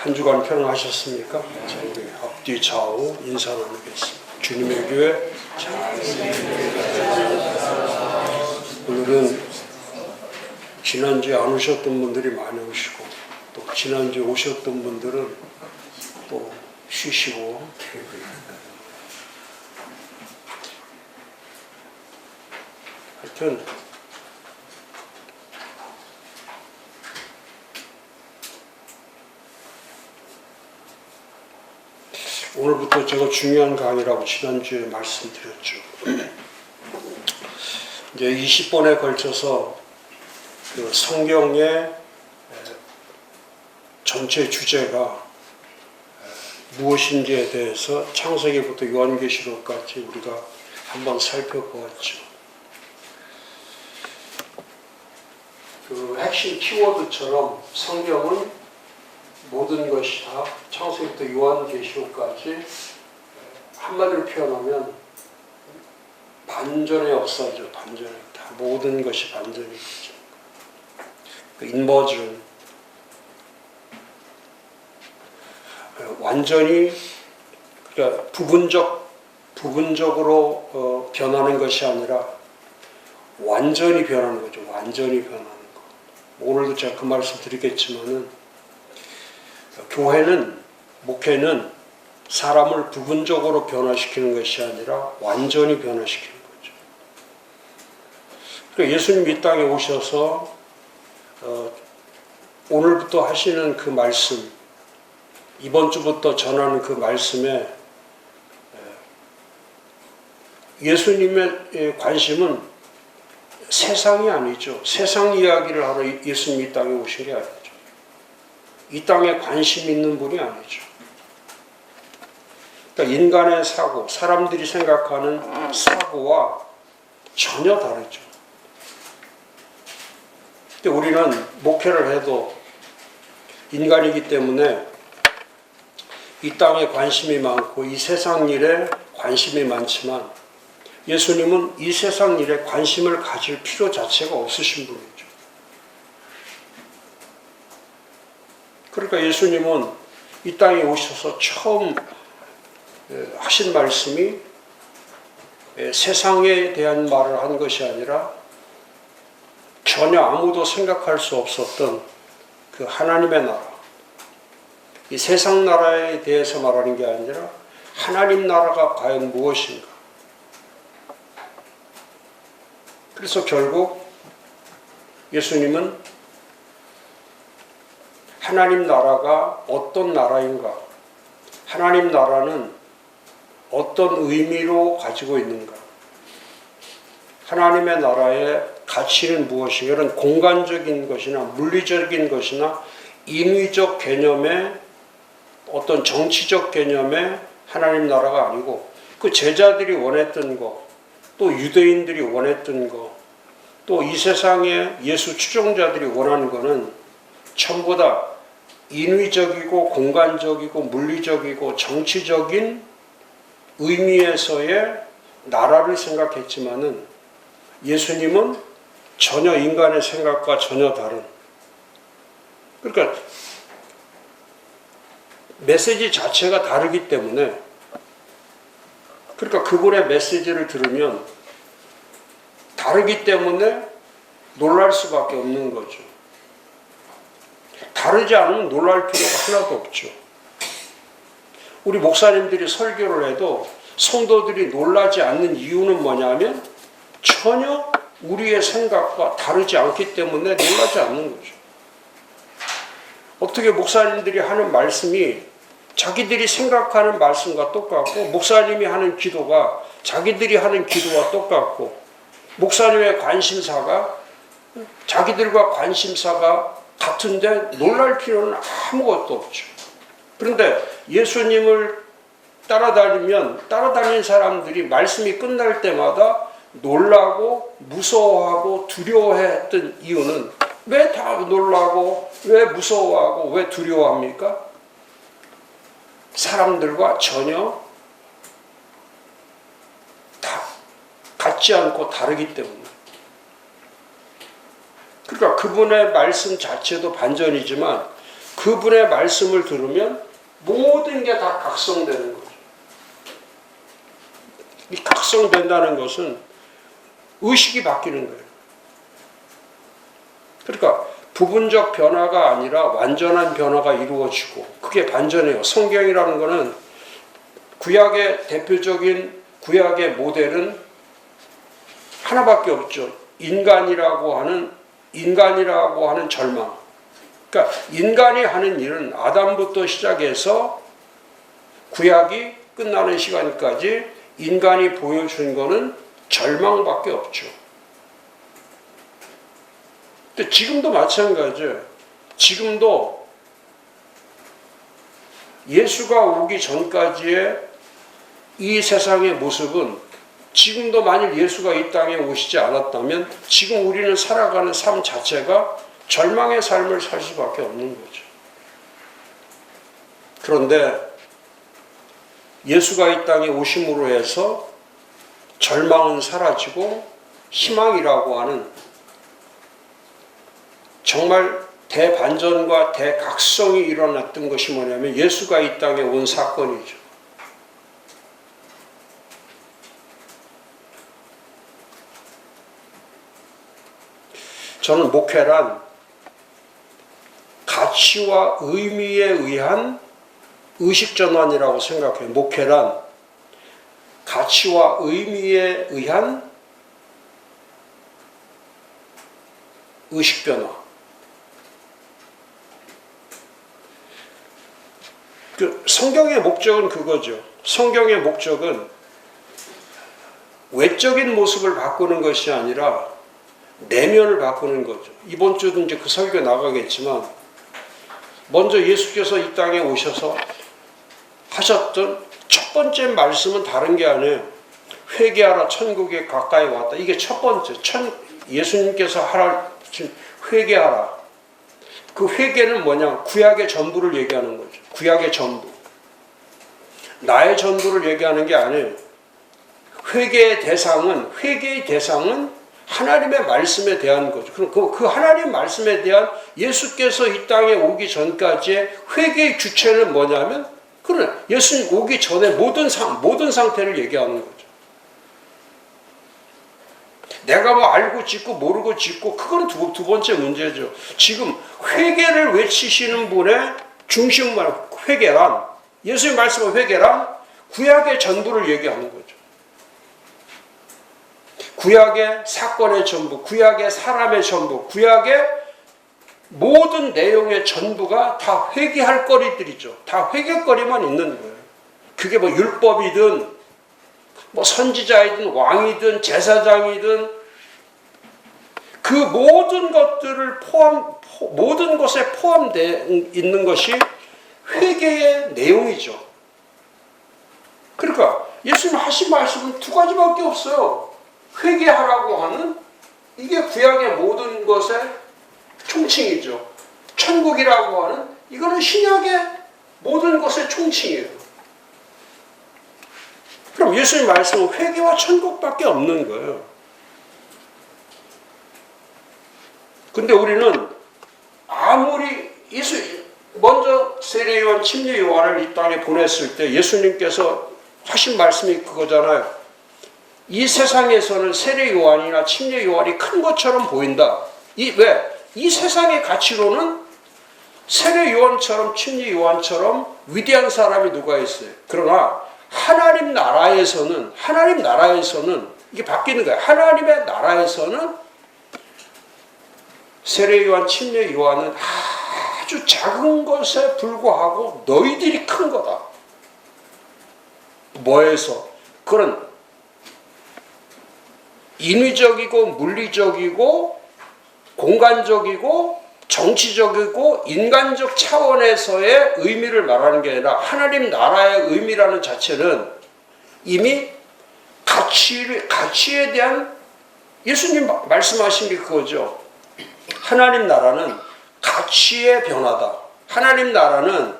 한 주간 평안하셨습니까? 자, 우리 앞뒤 좌우 인사 나누겠습니다. 주님의 교회 오늘은 지난주에 안 오셨던 분들이 많이 오시고 또 지난주에 오셨던 분들은 또 쉬시고 하여튼 오늘부터 제가 중요한 강의라고 지난주에 말씀드렸죠. 이제 20번에 걸쳐서 그 성경의 전체 주제가 무엇인지에 대해서 창세기부터 요한계시록까지 우리가 한번 살펴보았죠. 그 핵심 키워드처럼 성경은 모든 것이 다 창세기부터 요한계시록까지 한마디로 표현하면 반전의 역사죠. 반전의 다 모든 것이 반전이죠. 그 인버전 완전히 그러니까 부분적으로 변하는 것이 아니라 완전히 변하는 거죠. 완전히 변하는 거. 오늘도 제가 그 말씀 드리겠지만은 교회는 목회는 사람을 부분적으로 변화시키는 것이 아니라 완전히 변화시키는 거죠. 그러니까 예수님 이 땅에 오셔서 오늘부터 하시는 그 말씀, 이번 주부터 전하는 그 말씀에 예수님의 관심은 세상이 아니죠. 세상 이야기를 하러 예수님이 이 땅에 오신 게 아니죠. 이 땅에 관심 있는 분이 아니죠. 그러니까 인간의 사고, 사람들이 생각하는 사고와 전혀 다르죠. 근데 우리는 목회를 해도 인간이기 때문에 이 땅에 관심이 많고 이 세상 일에 관심이 많지만 예수님은 이 세상 일에 관심을 가질 필요 자체가 없으신 분이죠. 그러니까 예수님은 이 땅에 오셔서 처음 하신 말씀이 세상에 대한 말을 한 것이 아니라 전혀 아무도 생각할 수 없었던 그 하나님의 나라, 이 세상 나라에 대해서 말하는 게 아니라 하나님 나라가 과연 무엇인가. 그래서 결국 예수님은 하나님 나라가 어떤 나라인가, 하나님 나라는 어떤 의미로 가지고 있는가, 하나님의 나라의 가치는 무엇인가, 이런 공간적인 것이나 물리적인 것이나 인위적 개념의 어떤 정치적 개념의 하나님 나라가 아니고 그 제자들이 원했던 거, 또 유대인들이 원했던 거, 또 이 세상의 예수 추종자들이 원하는 거는 전부 다 인위적이고 공간적이고 물리적이고 정치적인 의미에서의 나라를 생각했지만은 예수님은 전혀 인간의 생각과 전혀 다른, 그러니까 메시지 자체가 다르기 때문에, 그러니까 그분의 메시지를 들으면 다르기 때문에 놀랄 수밖에 없는 거죠. 다르지 않으면 놀랄 필요가 하나도 없죠. 우리 목사님들이 설교를 해도 성도들이 놀라지 않는 이유는 뭐냐면 전혀 우리의 생각과 다르지 않기 때문에 놀라지 않는 거죠. 어떻게 목사님들이 하는 말씀이 자기들이 생각하는 말씀과 똑같고 목사님이 하는 기도가 자기들이 하는 기도와 똑같고 목사님의 관심사가 자기들과 관심사가 같은데 놀랄 필요는 아무것도 없죠. 그런데 예수님을 따라다니는 사람들이 말씀이 끝날 때마다 놀라고 무서워하고 두려워했던 이유는 왜 다 놀라고 왜 무서워하고 왜 두려워합니까? 사람들과 전혀 다 같지 않고 다르기 때문에. 그러니까 그분의 말씀 자체도 반전이지만 그분의 말씀을 들으면 모든 게 다 각성되는 거죠. 이 각성된다는 것은 의식이 바뀌는 거예요. 그러니까 부분적 변화가 아니라 완전한 변화가 이루어지고 그게 반전이에요. 성경이라는 것은 구약의 대표적인 구약의 모델은 하나밖에 없죠. 인간이라고 하는 절망. 그러니까 인간이 하는 일은 아담부터 시작해서 구약이 끝나는 시간까지 인간이 보여준 것은 절망밖에 없죠. 근데 지금도 마찬가지예요. 지금도 예수가 오기 전까지의 이 세상의 모습은 지금도 만일 예수가 이 땅에 오시지 않았다면 지금 우리는 살아가는 삶 자체가 절망의 삶을 살 수밖에 없는 거죠. 그런데 예수가 이 땅에 오심으로 해서 절망은 사라지고 희망이라고 하는 정말 대반전과 대각성이 일어났던 것이 뭐냐면 예수가 이 땅에 온 사건이죠. 저는 목회란 가치와 의미에 의한 의식전환이라고 생각해요. 목회란 가치와 의미에 의한 의식변화. 성경의 목적은 그거죠. 성경의 목적은 외적인 모습을 바꾸는 것이 아니라 내면을 바꾸는 거죠. 이번 주도 이제 그 설교 나가겠지만 먼저 예수께서 이 땅에 오셔서 하셨던 첫 번째 말씀은 다른 게 아니에요. 회개하라, 천국에 가까이 왔다. 이게 첫 번째. 예수님께서 하신 회개하라. 그 회개는 뭐냐? 구약의 전부를 얘기하는 거죠. 구약의 전부. 나의 전부를 얘기하는 게 아니에요. 회개의 대상은 하나님의 말씀에 대한 거죠. 그럼 그 하나님 말씀에 대한 예수께서 이 땅에 오기 전까지의 회개의 주체는 뭐냐면, 그래, 예수님 오기 전에 모든 상태를 얘기하는 거죠. 내가 뭐 알고 짓고 모르고 짓고 그건 두 번째 문제죠. 지금 회개를 외치시는 분의 중심만 회개란, 예수님 말씀은 회개란 구약의 전부를 얘기하는 거죠. 구약의 사건의 전부, 구약의 사람의 전부, 구약의 모든 내용의 전부가 다 회개할 거리들이죠. 다 회개거리만 있는 거예요. 그게 뭐 율법이든 뭐 선지자이든 왕이든 제사장이든 그 모든 것들을 모든 것에 포함되어 있는 것이 회개의 내용이죠. 그러니까 예수님 하신 말씀은 두 가지밖에 없어요. 회개하라고 하는 이게 구약의 모든 것의 총칭이죠. 천국이라고 하는 이거는 신약의 모든 것의 총칭이에요. 그럼 예수님 말씀은 회개와 천국밖에 없는 거예요. 근데 우리는 아무리 먼저 세례요한, 침례요한을 이 땅에 보냈을 때 예수님께서 하신 말씀이 그거잖아요. 이 세상에서는 세례요한이나 침례요한이 큰 것처럼 보인다. 왜? 이 세상의 가치로는 세례요한처럼 침례요한처럼 위대한 사람이 누가 있어요. 그러나 하나님 나라에서는 이게 바뀌는 거예요. 하나님의 나라에서는 세례요한, 침례요한은 아주 작은 것에 불과하고 너희들이 큰 거다. 뭐에서? 그런 인위적이고 물리적이고 공간적이고 정치적이고 인간적 차원에서의 의미를 말하는 게 아니라 하나님 나라의 의미라는 자체는 이미 가치에 대한 예수님 말씀하신 게 그거죠. 하나님 나라는 가치의 변화다. 하나님 나라는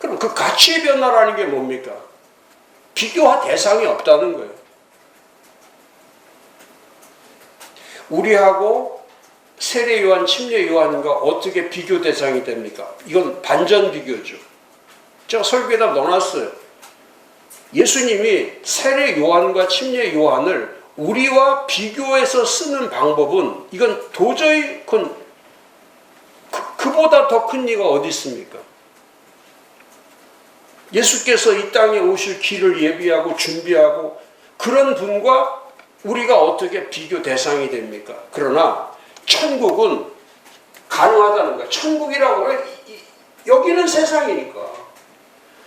그럼 그 가치의 변화라는 게 뭡니까? 비교와 대상이 없다는 거예요. 우리하고 세례 요한, 침례 요한과 어떻게 비교 대상이 됩니까? 이건 반전 비교죠. 제가 설교에다 넣어놨어요. 예수님이 세례 요한과 침례 요한을 우리와 비교해서 쓰는 방법은 이건 도저히 그보다 더 큰 이가 어디 있습니까? 예수께서 이 땅에 오실 길을 예비하고 준비하고 그런 분과 우리가 어떻게 비교 대상이 됩니까? 그러나 천국은 가능하다는 거야. 천국이라고 하면 여기는 세상이니까.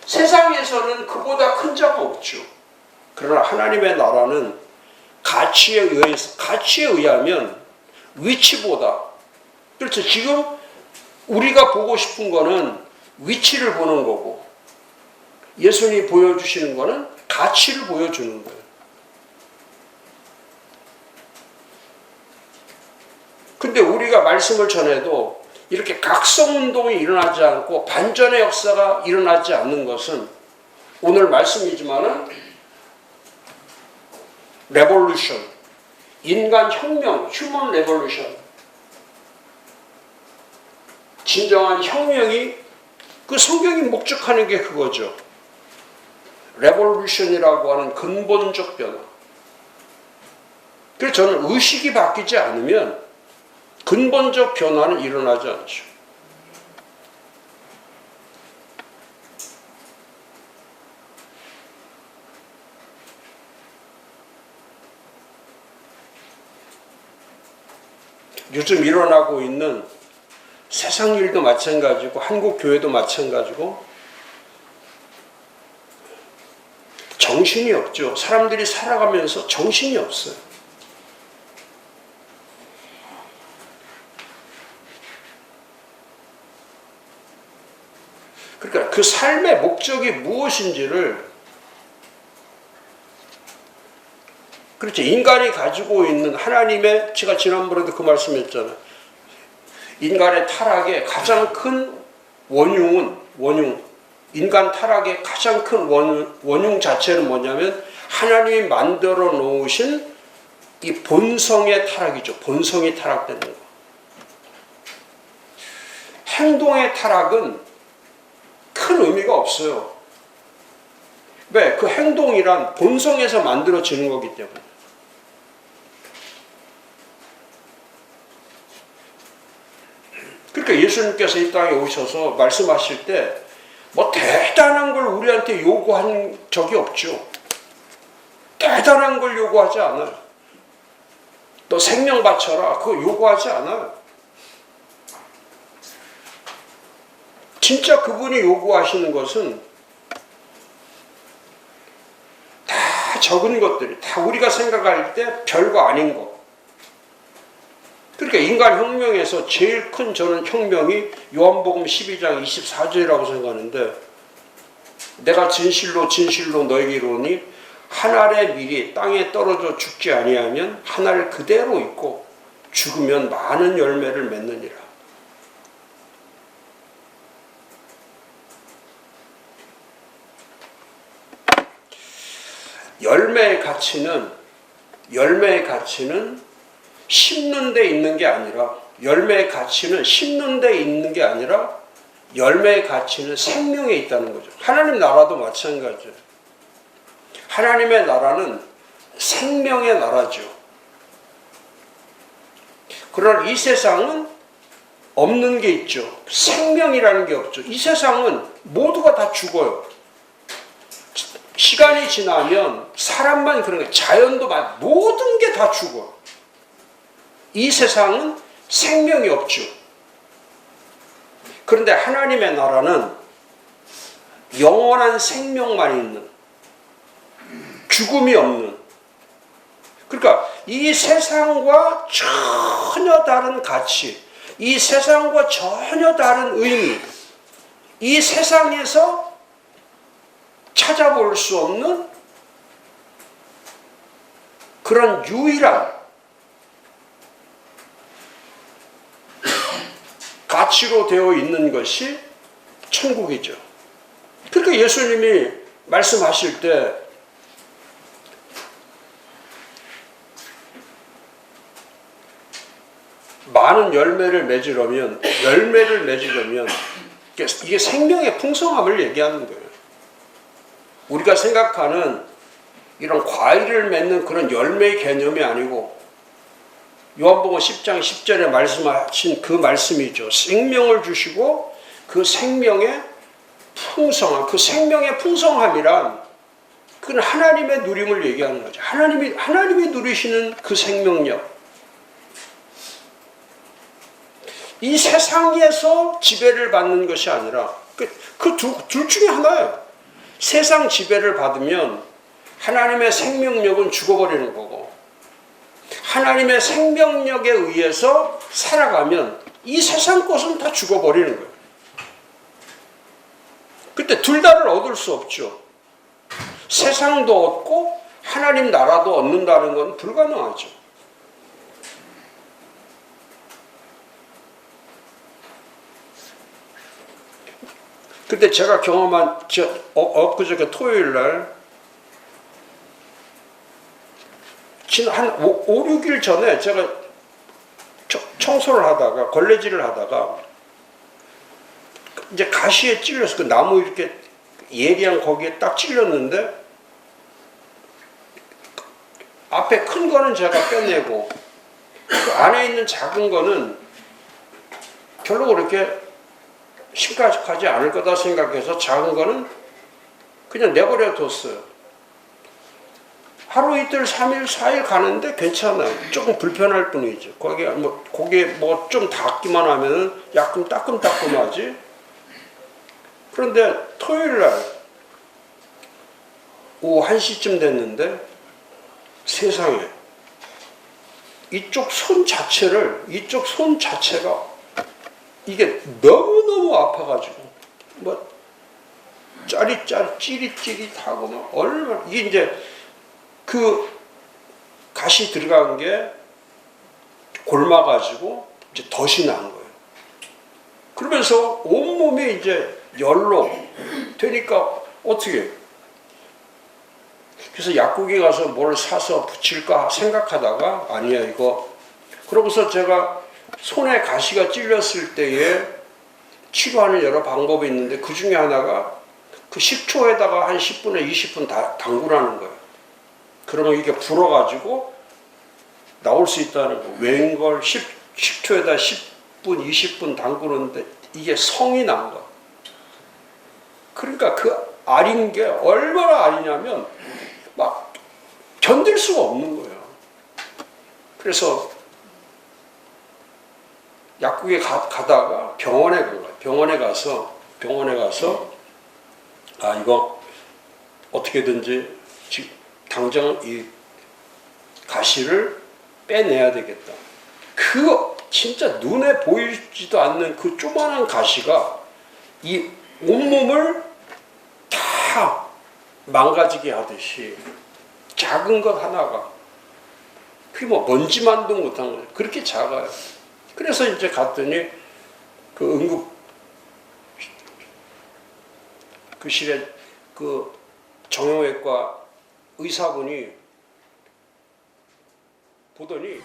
세상에서는 그보다 큰 자가 없죠. 그러나 하나님의 나라는 가치에 의하면 위치보다, 그렇죠. 지금 우리가 보고 싶은 거는 위치를 보는 거고 예수님이 보여주시는 거는 가치를 보여주는 거예요. 근데 우리가 말씀을 전해도 이렇게 각성운동이 일어나지 않고 반전의 역사가 일어나지 않는 것은 오늘 말씀이지만은 레볼루션, 인간 혁명, 휴먼 레볼루션, 진정한 혁명이 그 성경이 목적하는 게 그거죠. 레볼루션이라고 하는 근본적 변화. 그래서 저는 의식이 바뀌지 않으면 근본적 변화는 일어나지 않죠. 요즘 일어나고 있는 세상 일도 마찬가지고 한국 교회도 마찬가지고 정신이 없죠. 사람들이 살아가면서 정신이 없어요. 그러니까 그 삶의 목적이 무엇인지를, 그렇죠. 인간이 가지고 있는 하나님의, 제가 지난번에도 그 말씀했잖아요. 인간의 타락의 가장 큰 원흉은, 인간 타락의 가장 큰 원흉 자체는 뭐냐면 하나님이 만들어 놓으신 이 본성의 타락이죠. 본성이 타락되는 거. 행동의 타락은 큰 의미가 없어요. 왜? 그 행동이란 본성에서 만들어지는 거기 때문에. 그러니까 예수님께서 이 땅에 오셔서 말씀하실 때 뭐 대단한 걸 우리한테 요구한 적이 없죠. 대단한 걸 요구하지 않아요. 너 생명 바쳐라, 그거 요구하지 않아요. 진짜 그분이 요구하시는 것은 다 적은 것들이, 다 우리가 생각할 때 별거 아닌 것. 그러니까 인간 혁명에서 제일 큰 저는 혁명이 요한복음 12장 24절이라고 생각하는데, 내가 진실로 진실로 너에게 이르노니 한 알의 밀이 땅에 떨어져 죽지 아니하면 한 알 그대로 있고 죽으면 많은 열매를 맺느니라. 열매의 가치는 심는 데 있는 게 아니라, 열매의 가치는 심는 데 있는 게 아니라 열매의 가치는 생명에 있다는 거죠. 하나님 나라도 마찬가지예요. 하나님의 나라는 생명의 나라죠. 그러나 이 세상은 없는 게 있죠. 생명이라는 게 없죠. 이 세상은 모두가 다 죽어요. 시간이 지나면 사람만 그런 거예요. 자연도 모든 게 다 죽어. 이 세상은 생명이 없죠. 그런데 하나님의 나라는 영원한 생명만 있는, 죽음이 없는, 그러니까 이 세상과 전혀 다른 가치, 이 세상과 전혀 다른 의미, 이 세상에서 찾아볼 수 없는 그런 유일한 가치로 되어 있는 것이 천국이죠. 그러니까 예수님이 말씀하실 때 많은 열매를 맺으려면 이게 생명의 풍성함을 얘기하는 거예요. 우리가 생각하는 이런 과일을 맺는 그런 열매의 개념이 아니고 요한복음 10장 10절에 말씀하신 그 말씀이죠. 생명을 주시고 그 생명의 풍성함, 그 생명의 풍성함이란 그건 하나님의 누림을 얘기하는 거죠. 하나님이 누리시는 그 생명력. 이 세상에서 지배를 받는 것이 아니라 그 둘 중에 하나예요. 세상 지배를 받으면 하나님의 생명력은 죽어버리는 거고, 하나님의 생명력에 의해서 살아가면 이 세상 것은 다 죽어버리는 거예요. 그때 둘 다를 얻을 수 없죠. 세상도 얻고 하나님 나라도 얻는다는 건 불가능하죠. 근데 제가 경험한 엊그저께 토요일 날 지난 한 5, 6일 전에 제가 청소를 하다가 걸레질을 하다가 이제 가시에 찔려서 그 나무 이렇게 예리한 거기에 딱 찔렸는데 앞에 큰 거는 제가 빼내고 그 안에 있는 작은 거는 별로 그렇게 심각하지 않을 거다 생각해서 작은 거는 그냥 내버려 뒀어요. 하루 이틀 3일 4일 가는데 괜찮아요. 조금 불편할 뿐이죠. 거기에 뭐 좀 닿기만 하면은 약간 따끔따끔하지. 그런데 토요일 날 오후 1시쯤 됐는데 세상에 이쪽 손 자체가 이게 너무너무 아파가지고 뭐 찌릿찌릿하고 막 얼마나 이게 이제 그 가시 들어간 게 골마가지고 이제 덫이 난 거예요. 그러면서 온몸이 이제 열로 되니까 어떻게 그래서 약국에 가서 뭘 사서 붙일까 생각하다가 아니야 이거 그러고서 제가 손에 가시가 찔렸을 때에 치료하는 여러 방법이 있는데 그 중에 하나가 그 식초에다가 한 10분에 20분 담그라는 거예요. 그러면 이게 불어가지고 나올 수 있다는 거. 웬걸 식초에다 10분 20분 담그는데 이게 성이 난 거야. 그러니까 그 아린 게 얼마나 아리냐면 막 견딜 수가 없는 거예요. 그래서 약국에 가다가 병원에 간 거예요. 병원에 가서 아 이거 어떻게든지 당장 이 가시를 빼내야 되겠다. 그거 진짜 눈에 보이지도 않는 그 조그만한 가시가 이 온몸을 다 망가지게 하듯이 작은 것 하나가 그게 뭐 먼지만도 못한 거예요. 그렇게 작아요. 그래서 이제 갔더니 그 응급실에 그 정형외과 의사분이 보더니